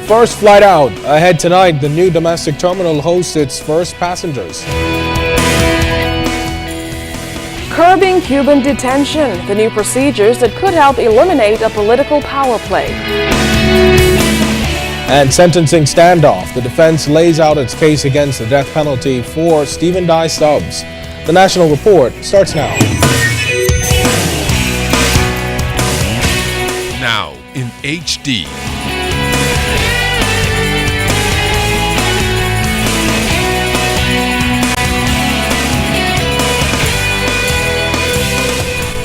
first flight out. Ahead tonight, the new domestic terminal hosts its first passengers. Curbing Cuban detention, the new procedures that could help eliminate a political power play. And sentencing standoff. The defense lays out its case against the death penalty for Stephen Dye Stubbs. The National Report starts now. Now in HD.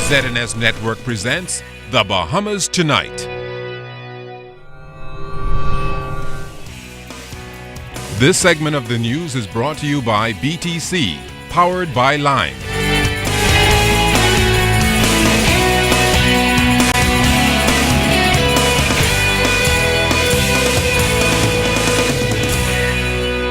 ZNS Network presents The Bahamas Tonight. This segment of the news is brought to you by BTC, powered by Lime.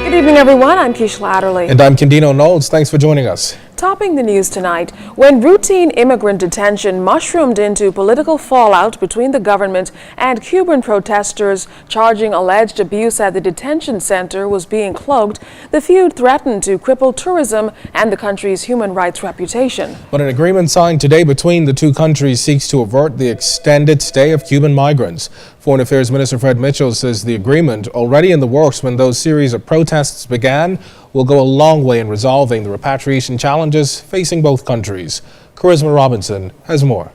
Good evening, everyone. I'm Keishla Adderley. And I'm Kendino Knowles. Thanks for joining us. Topping the news tonight, when routine immigrant detention mushroomed into political fallout between the government and Cuban protesters charging alleged abuse at the detention center was being cloaked, the feud threatened to cripple tourism and the country's human rights reputation. But an agreement signed today between the two countries seeks to avert the extended stay of Cuban migrants. Foreign Affairs Minister Fred Mitchell says the agreement, already in the works when those series of protests began, will go a long way in resolving the repatriation challenges facing both countries. Charisma Robinson has more.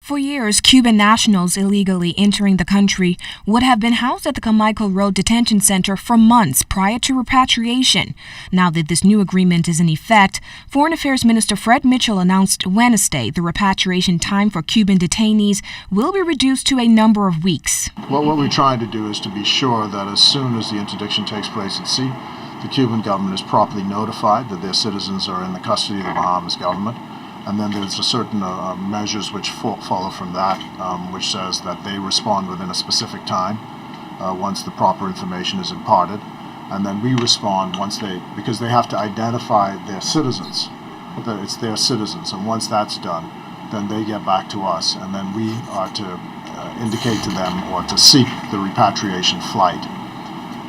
For years, Cuban nationals illegally entering the country would have been housed at the Carmichael Road Detention Center for months prior to repatriation. Now that this new agreement is in effect, Foreign Affairs Minister Fred Mitchell announced Wednesday the repatriation time for Cuban detainees will be reduced to a number of weeks. What we're trying to do is to be sure that as soon as the interdiction takes place at sea, the Cuban government is properly notified that their citizens are in the custody of the Bahamas government. And then there's a certain measures which follow from that, which says that they respond within a specific time once the proper information is imparted. And then we respond because they have to identify their citizens, that it's their citizens. And once that's done, then they get back to us. And then we are to indicate to them or to seek the repatriation flight.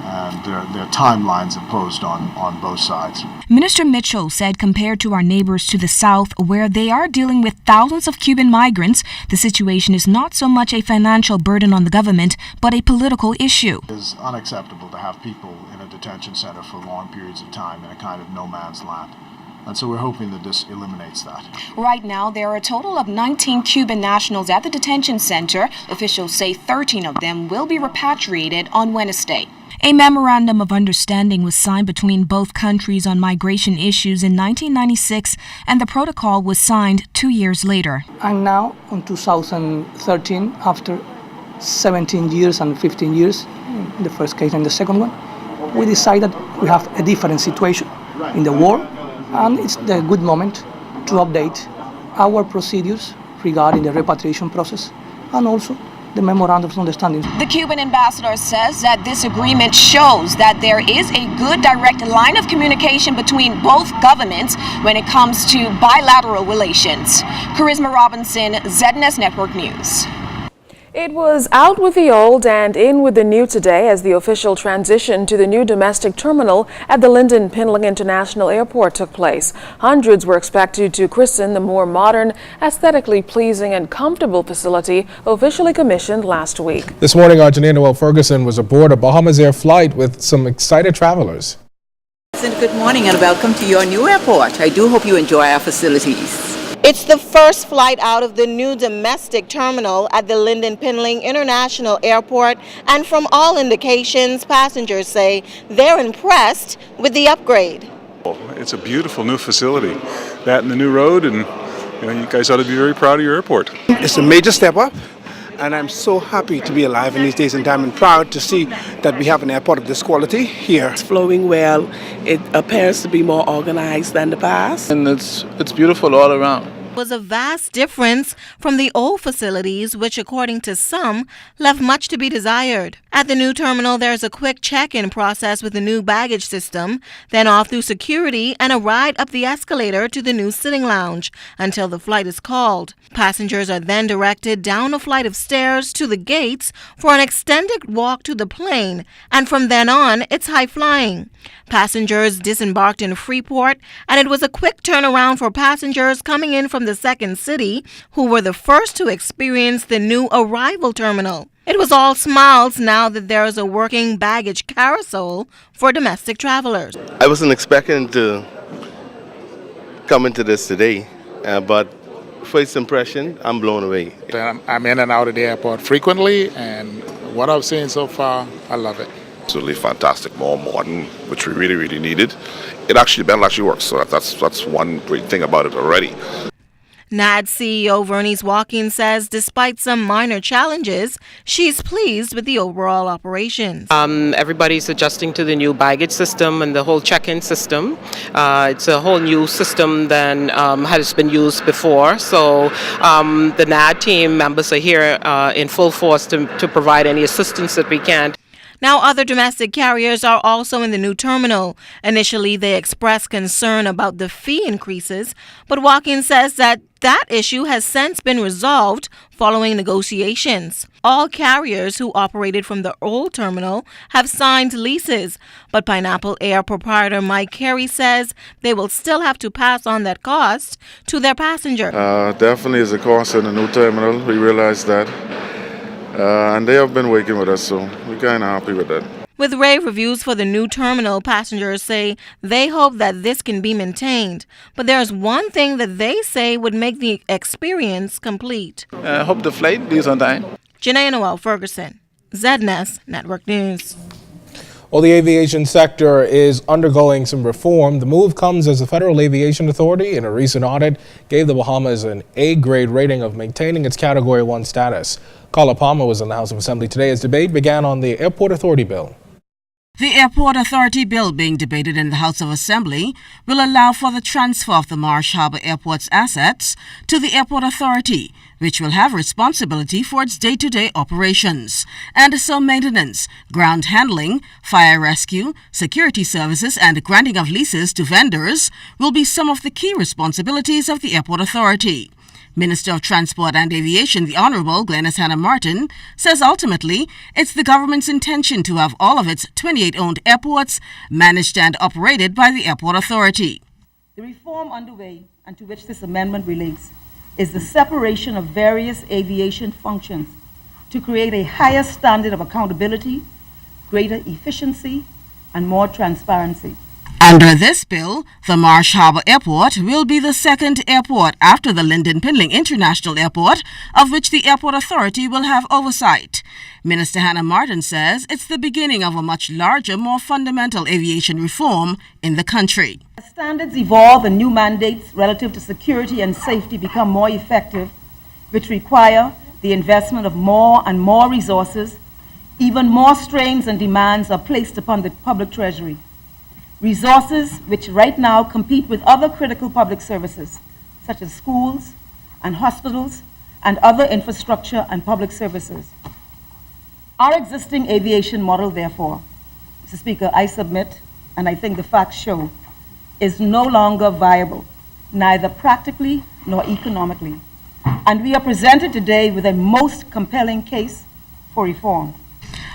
And there are timelines imposed on both sides. Minister Mitchell said compared to our neighbors to the south, where they are dealing with thousands of Cuban migrants, the situation is not so much a financial burden on the government, but a political issue. It is unacceptable to have people in a detention center for long periods of time in a kind of no man's land. And so we're hoping that this eliminates that. Right now, there are a total of 19 Cuban nationals at the detention center. Officials say 13 of them will be repatriated on Wednesday. A memorandum of understanding was signed between both countries on migration issues in 1996, and the protocol was signed 2 years later. And now, in 2013, after 17 years and 15 years, in the first case and the second one, we decided we have a different situation in the war, and it's the good moment to update our procedures regarding the repatriation process and also the memorandum of understanding. The Cuban ambassador says that this agreement shows that there is a good direct line of communication between both governments when it comes to bilateral relations. Charisma Robinson, ZNS Network News. It was out with the old and in with the new today as the official transition to the new domestic terminal at the Lynden Pinling International Airport took place. Hundreds were expected to christen the more modern, aesthetically pleasing and comfortable facility officially commissioned last week. This morning, our Janine Noel Ferguson was aboard a Bahamas Air flight with some excited travelers. Good morning and welcome to your new airport. I do hope you enjoy our facilities. It's the first flight out of the new domestic terminal at the Lynden Pinling International Airport, and from all indications, passengers say they're impressed with the upgrade. It's a beautiful new facility. That and the new road, and you guys ought to be very proud of your airport. It's a major step up, and I'm so happy to be alive in these days and time and proud to see that we have an airport of this quality here. It's flowing well. It appears to be more organized than the past. And it's beautiful all around. was a vast difference from the old facilities, which, according to some, left much to be desired. At the new terminal, there's a quick check-in process with the new baggage system, then off through security and a ride up the escalator to the new sitting lounge until the flight is called. Passengers are then directed down a flight of stairs to the gates for an extended walk to the plane, and from then on, it's high flying. Passengers disembarked in Freeport, and it was a quick turnaround for passengers coming in from the second city, who were the first to experience the new arrival terminal. It was all smiles now that there is a working baggage carousel for domestic travelers. I wasn't expecting to come into this today, but first impression, I'm blown away. I'm in and out of the airport frequently, and what I've seen so far, I love it. Absolutely fantastic, more modern, which we really, really needed. The bell actually works, so that's one great thing about it already. NAD CEO Vernice Watkins says despite some minor challenges, she's pleased with the overall operations. Everybody's adjusting to the new baggage system and the whole check-in system. It's a whole new system than has been used before. So the NAD team members are here in full force to provide any assistance that we can. Now, other domestic carriers are also in the new terminal. Initially, they expressed concern about the fee increases, but Watkins says that issue has since been resolved following negotiations. All carriers who operated from the old terminal have signed leases, but Pineapple Air proprietor Mike Carey says they will still have to pass on that cost to their passenger. Definitely is a cost in the new terminal. We realize that. And they have been working with us, so we're kind of happy with that. With rave reviews for the new terminal, passengers say they hope that this can be maintained. But there's one thing that they say would make the experience complete. I hope the flight is on time. Janae Noel Ferguson, ZNS Network News. While the aviation sector is undergoing some reform, the move comes as the Federal Aviation Authority, in a recent audit, gave the Bahamas an A-grade rating of maintaining its Category 1 status. Carla Palmer was in the House of Assembly today as debate began on the Airport Authority bill. The Airport Authority bill being debated in the House of Assembly will allow for the transfer of the Marsh Harbor Airport's assets to the Airport Authority, which will have responsibility for its day-to-day operations, and so maintenance, ground handling, fire rescue, security services, and granting of leases to vendors will be some of the key responsibilities of the Airport Authority. Minister of Transport and Aviation, the Honorable Glenys Hannah Martin, says ultimately it's the government's intention to have all of its 28 owned airports managed and operated by the Airport Authority. The reform underway, and to which this amendment relates, is the separation of various aviation functions to create a higher standard of accountability, greater efficiency, and more transparency. Under this bill, the Marsh Harbor Airport will be the second airport after the Linden Pinling International Airport, of which the Airport Authority will have oversight. Minister Hannah Martin says it's the beginning of a much larger, more fundamental aviation reform in the country. As standards evolve and new mandates relative to security and safety become more effective, which require the investment of more and more resources, even more strains and demands are placed upon the public treasury. Resources which right now compete with other critical public services, such as schools and hospitals and other infrastructure and public services. Our existing aviation model, therefore, Mr. Speaker, I submit, and I think the facts show, is no longer viable, neither practically nor economically. And we are presented today with a most compelling case for reform.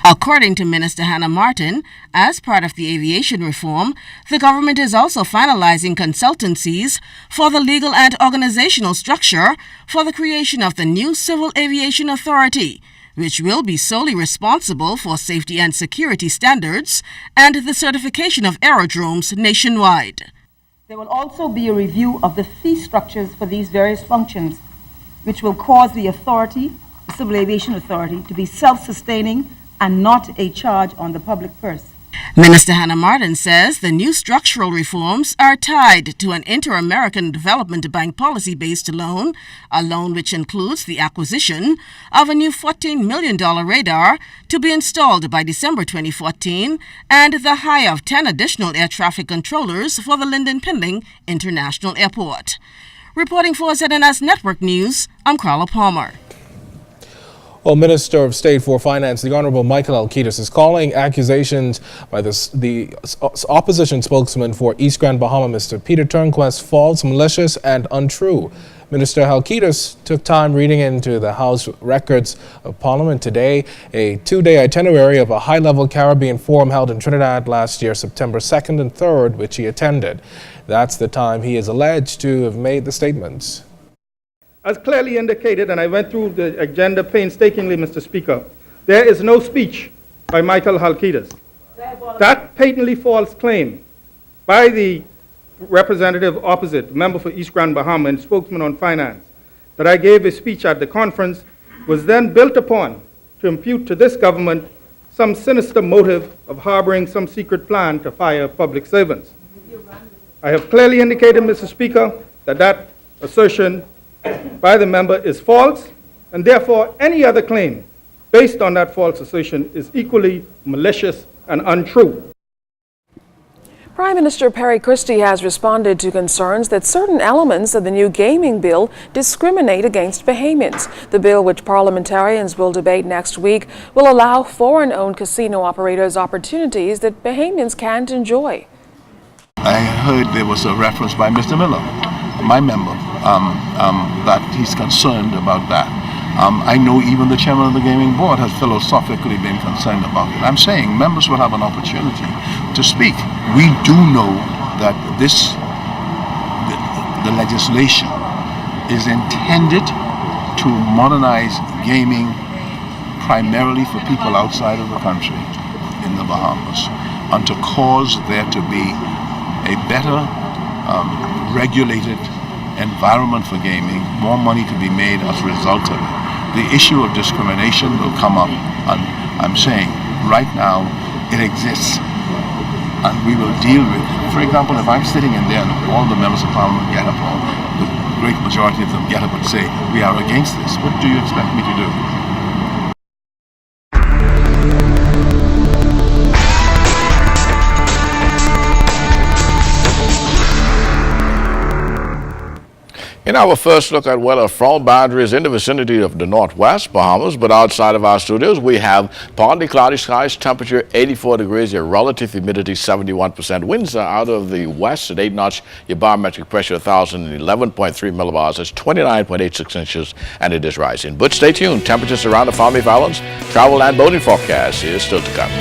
According to Minister Hannah Martin, as part of the aviation reform, the government is also finalizing consultancies for the legal and organizational structure for the creation of the new Civil Aviation Authority, which will be solely responsible for safety and security standards and the certification of aerodromes nationwide. There will also be a review of the fee structures for these various functions, which will cause the authority, the Civil Aviation Authority, to be self-sustaining and not a charge on the public purse. Minister Hannah Martin says the new structural reforms are tied to an Inter-American Development Bank policy-based loan, a loan which includes the acquisition of a new $14 million radar to be installed by December 2014 and the hire of 10 additional air traffic controllers for the Linden Pinling International Airport. Reporting for ZNS Network News, I'm Carla Palmer. Well, Minister of State for Finance, the Honorable Michael Alcides, is calling accusations by the opposition spokesman for East Grand Bahama, Mr. Pt.1, false, malicious, and untrue. Minister Alcides took time reading into the House records of Parliament today a two-day itinerary of a high-level Caribbean forum held in Trinidad last year, September 2nd and 3rd, which he attended. That's the time he is alleged to have made the statements. As clearly indicated, and I went through the agenda painstakingly, Mr. Speaker, there is no speech by Michael Alcides. That patently false claim by the representative opposite, member for East Grand Bahama and spokesman on finance, that I gave a speech at the conference was then built upon to impute to this government some sinister motive of harboring some secret plan to fire public servants. I have clearly indicated, Mr. Speaker, that that assertion by the member is false, and therefore any other claim based on that false assertion is equally malicious and untrue. Prime Minister Perry Christie has responded to concerns that certain elements of the new gaming bill discriminate against Bahamians. The bill, which parliamentarians will debate next week, will allow foreign-owned casino operators opportunities that Bahamians can't enjoy. I heard there was a reference by Mr. Miller, my member, that he's concerned about that. I know even the chairman of the gaming board has philosophically been concerned about it. I'm saying members will have an opportunity to speak. We do know that the legislation is intended to modernize gaming primarily for people outside of the country in the Bahamas, and to cause there to be a better regulated environment for gaming, more money to be made as a result of it. The issue of discrimination will come up, and I'm saying right now it exists, and we will deal with it. For example, if I'm sitting in there and all the members of Parliament get up, or the great majority of them get up and say, we are against this, what do you expect me to do? In our first look at weather, front boundaries in the vicinity of the northwest Bahamas, but outside of our studios, we have partly cloudy skies, temperature 84 degrees, your relative humidity 71%. Winds are out of the west at 8 knots, your barometric pressure 1,011.3 millibars, it's 29.86 inches, and it is rising. But stay tuned, temperatures around the Farming Islands, travel and boating forecast is still to come.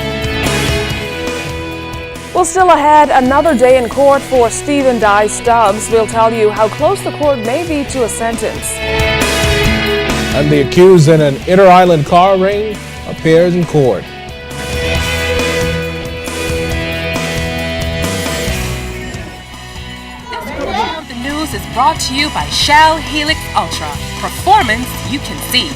Well, still ahead, another day in court for Stephen Dye Stubbs. We'll tell you how close the court may be to a sentence. And the accused in an inter-island car ring appears in court. This portion of the news is brought to you by Shell Helix Ultra. Performance you can see.